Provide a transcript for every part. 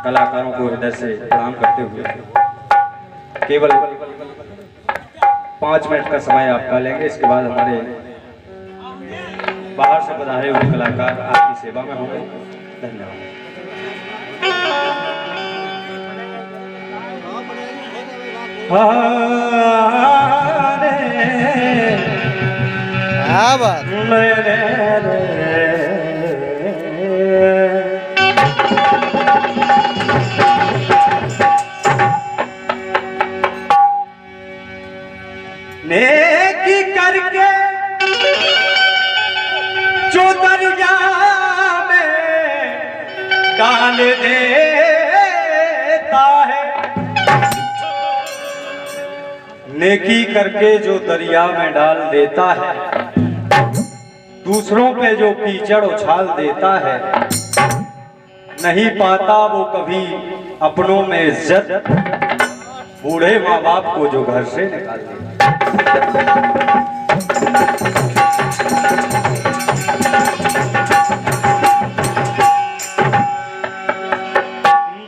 कलाकारों को हृदय से प्रणाम करते हुए केवल 5 मिनट का समय आपका लेंगे। इसके बाद हमारे बाहर से पधारे हुए कलाकार आपकी सेवा में होंगे। धन्यवाद। नेकी करके जो दरिया में डाल देता है, नेकी करके जो दरिया में डाल देता है, दूसरों पे जो कीचड़ उछाल देता है, नहीं पाता वो कभी अपनों में इज्जत, बूढ़े माँ बाप को जो घर से निकाल देता।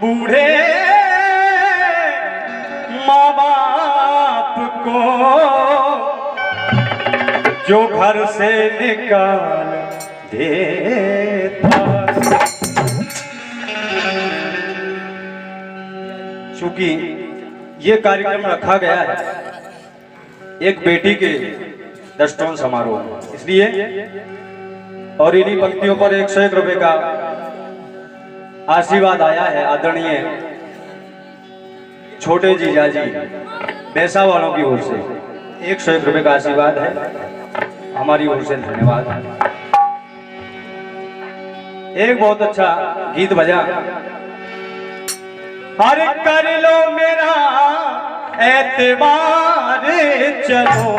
बूढ़े माँ बाप को जो घर से निकाल देता। चूंकि ये कार्यक्रम रखा गया है एक बेटी के दशतोन समारोह में, इसलिए और इन्हीं पंक्तियों पर 101 रुपए का आशीर्वाद आया है आदरणीय छोटे जीजाजी बैसा वालों की ओर से। 101 रुपए का आशीर्वाद है हमारी ओर से। धन्यवाद। एक बहुत अच्छा गीत बजा। अरे कर लो मेरा एतबार चलो,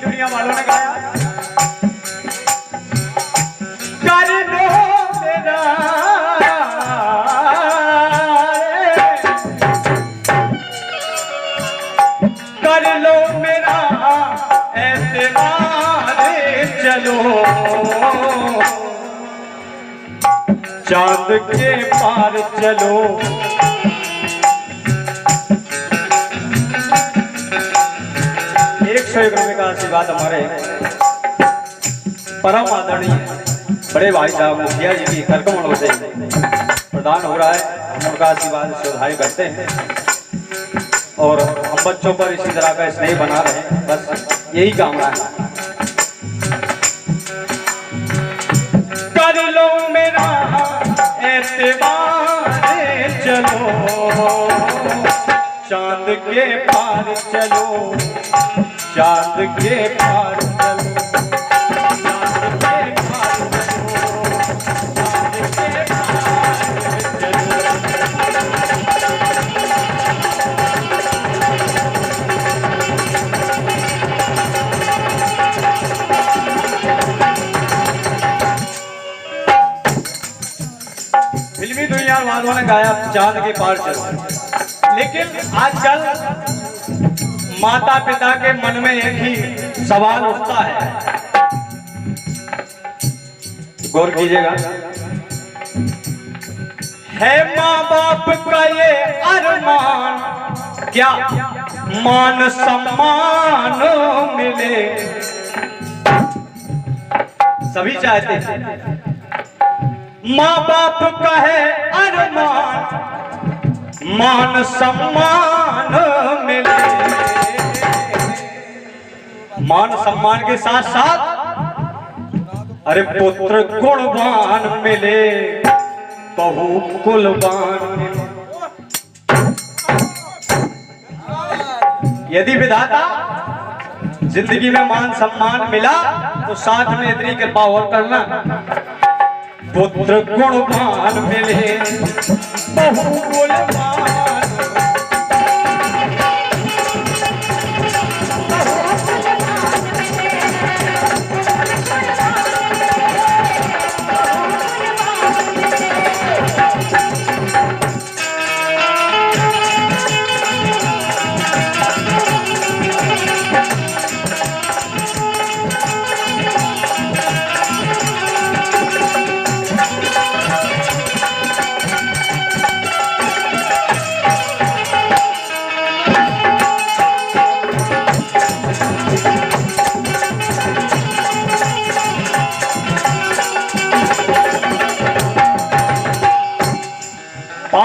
दुनिया वालों ने गाया कर लो मेरा कर लो मेरा एतबार चलो, चांद के पार चलो। 101 रुपए का आशीर्वाद हमारे परम आदरणीय बड़े भाई साहब मुखिया जी की कर कमलों से प्रदान हो रहा है। हम उनका आशीर्वाद शोधाई करते हैं और हम बच्चों पर इसी तरह का स्नेह बना रहे हैं, बस यही कामना है। कर लो मेरा एतबार चलो, चांद के पार चलो, चांद के पार चलो, चांद के पार चलो, चांद के फिल्मी दुनिया वालों ने गाया चांद के पार चलो। लेकिन आजकल माता पिता के मन में एक ही सवाल उठता है, गौर कीजिएगा। है माँ बाप का ये अरमान क्या मान सम्मान मिले? सभी चाहते हैं माँ बाप का है अरमान मान सम्मान मिले, मान सम्मान के साथ साथ अरे पुत्र गुणवान मिले, बहू कुलवान मिले। यदि विधाता जिंदगी में मान सम्मान मिला तो साथ में इतनी कृपा और करना, पुत्र गुणवान मिले, बहू कुलवान।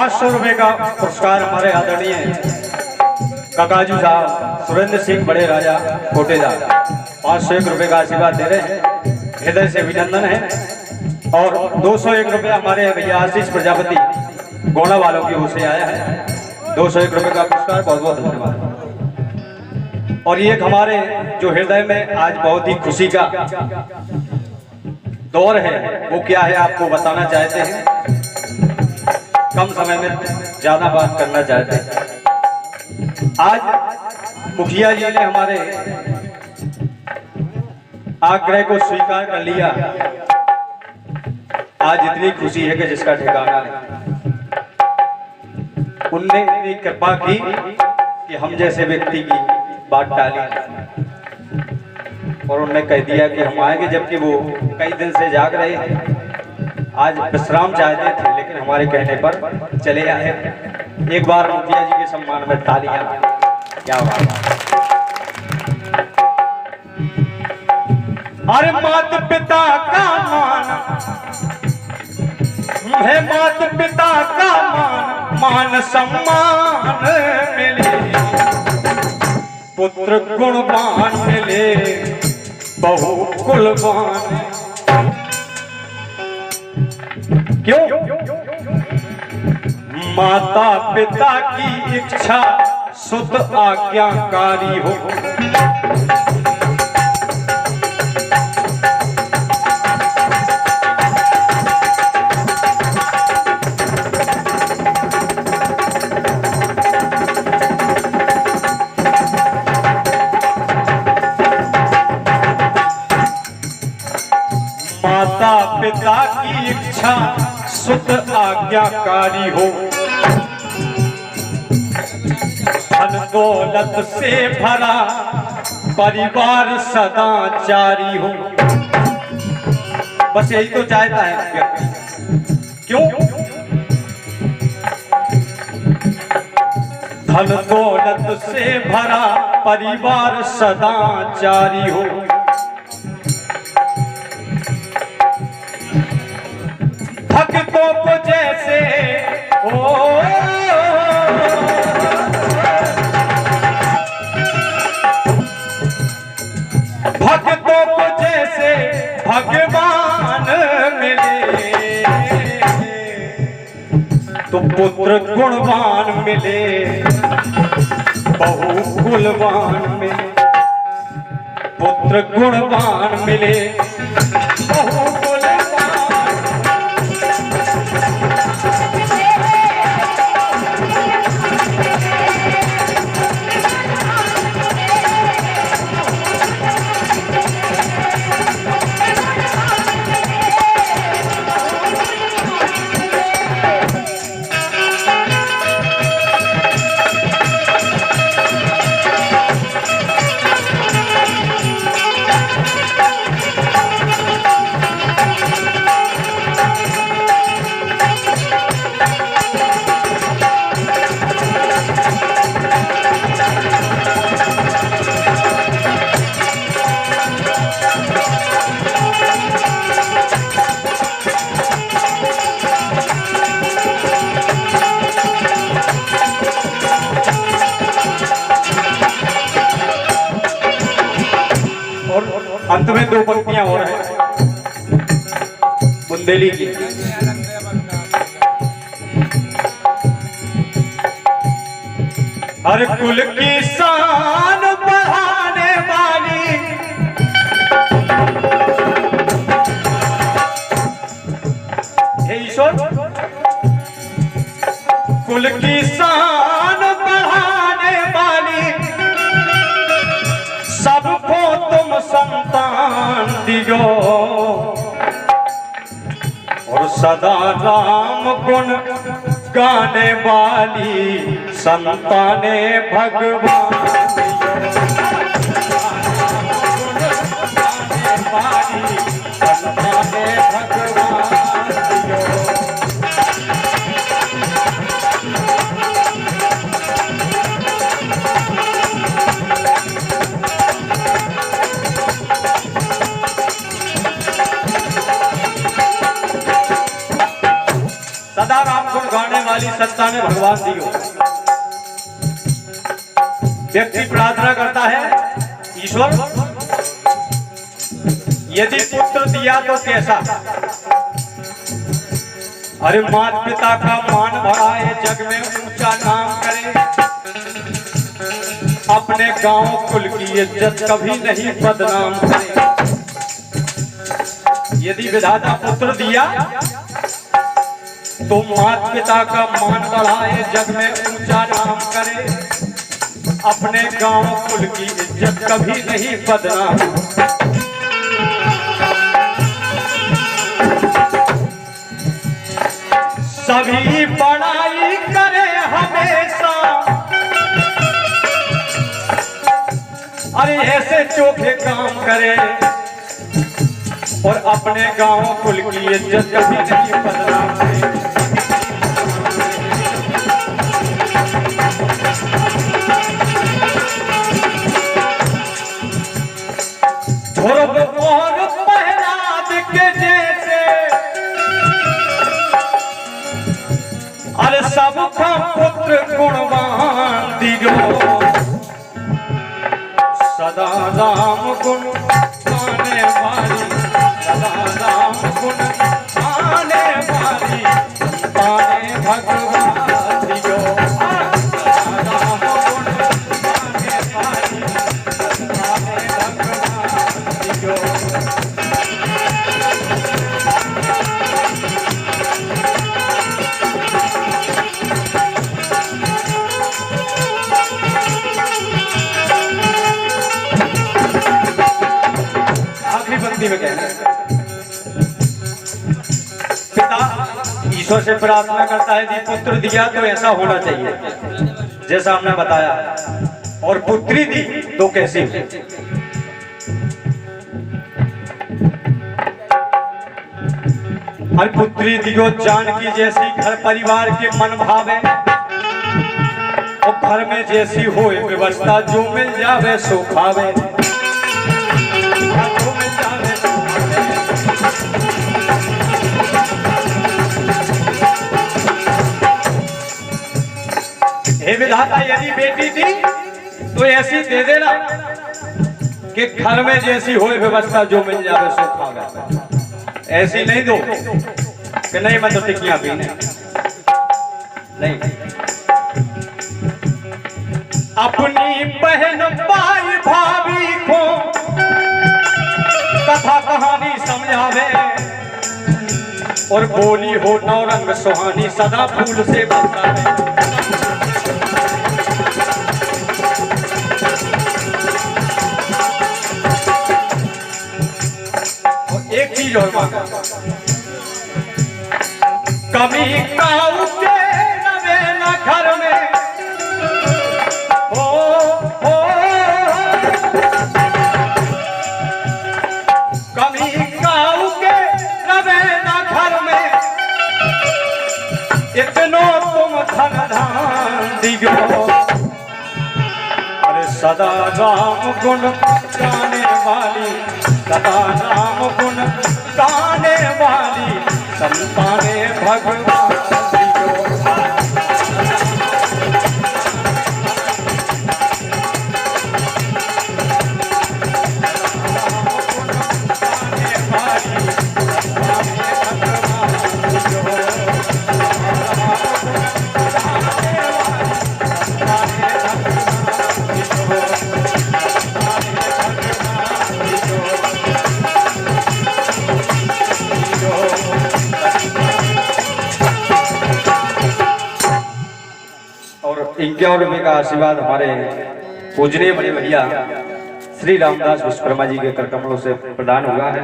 500 रुपए का पुरस्कार हमारे आदरणीय काकाजू साहब सुरेंद्र सिंह बड़े राजा कोटेदार 501 रुपए का आशीर्वाद दे रहे हैं, हृदय से अभिनंदन है। और 201 रुपए हमारे भैया आशीष प्रजापति गोड़ा वालों की ओर से आया है, 201 रुपए का पुरस्कार, बहुत बहुत धन्यवाद। और ये हमारे जो हृदय में आज बहुत ही खुशी का दौर है, वो क्या है आपको बताना चाहते हैं, कम समय में ज्यादा बात करना चाहते हैं। आज मुखिया जी ने हमारे आग्रह को स्वीकार कर लिया। आज इतनी खुशी है कि जिसका ठिकाना नहीं। उनने इतनी कृपा की कि हम जैसे व्यक्ति की बात टाली और उन्होंने कह दिया कि हम आएंगे, जबकि वो कई दिन से जाग रहे हैं। आज विश्राम चाहते थे लेकिन हमारे कहने पर चले आए। एक बार मुखिया जी के सम्मान में तालियां। क्या बात है। अरे माता पिता का मान है, माता पिता का मान सम्मान मिले, पुत्र गुणवान मिले, बहु कुलवान। क्यों? माता पिता की इच्छा सुत आज्ञाकारी हो। माता पिता की इच्छा सुत आज्ञाकारी हो, धन दौलत से भरा परिवार सदाचारी हो। बस यही तो चाहता है व्यक्ति। क्यों? धन दौलत से भरा परिवार सदाचारी हो, भक्तों को जैसे भक्तों को जैसे भगवान मिले, तो पुत्र गुणवान मिले, बहु कुलवान मिले, पुत्र गुणवान मिले, बहु अंत में 2 पंक्तियां हो रही हैं बुंदेली की। हर कुल की शान बढ़ाने वाली, हे ईश्वर, कुल की शान बढ़ाने वाली, सबको तुम संतान दियो, और सदा राम गुण गाने वाली संताने भगवान दियो, गाने वाली संताने भगवान दियो। सदा राम गुण गाने वाली वाली संतानें भगवान दियो। व्यक्ति प्रार्थना करता है, ईश्वर यदि पुत्र दिया तो कैसा? अरे माता पिता का मान बढ़ाए, जग में ऊंचा नाम करे, अपने गांव कुल की इज्जत कभी नहीं बदनाम करे। यदि विधाता पुत्र दिया तो माता पिता का मान बढ़ाए, जग में ऊंचा नाम करे, अपने गांव कुल की इज्जत कभी नहीं बदनाम। सभी बड़ाई करे हमेशा, अरे ऐसे चोखे काम करे, और अपने गांव कुल की इज्जत कभी नहीं बदनाम करे। और प्रहलाद के जैसे, अरे सबका पुत्र गुणवान दियो, सदा राम गुण गाने वाली, सदा राम गुण गाने वाली संताने भगवान दियो, सदा राम गुण गाने वाली संताने भगवान दियो। में कहना पिता ईश्वर से प्रार्थना करता है कि पुत्र दिया तो ऐसा होना चाहिए जैसा हमने बताया, और पुत्री दी तो कैसी? हर पुत्री दियो जानकी जैसी, घर परिवार के मन भावे, और घर में जैसी हो व्यवस्था, जो मिल जावे सो खावे। हे विधाता, यदि बेटी थी तो ऐसी दे देना कि घर में जैसी हो व्यवस्था, जो मिल जावे सो खावे। ऐसी नहीं दो कि नहीं मैं तो टिक्कियां पीने, नहीं। अपनी बहन भाई भाभी को कथा कहानी समझावे, और बोली हो नौरंग सुहानी, सदा फूल से बरसावे। एक चीज और मांगा, कभी काऊ के नवे न घर में हो, कभी काऊ के नवे न घर में, इतनो तुम धन धान दियो, अरे सदा राम गुण गाने वाली, सदा राम गुण गाने वाली संताने भगवान दियो। इनके और का आशीर्वाद हमारे पूजनीय बड़े भैया श्री रामदास विश्वकर्मा जी के कर कमलों से प्रदान हुआ है।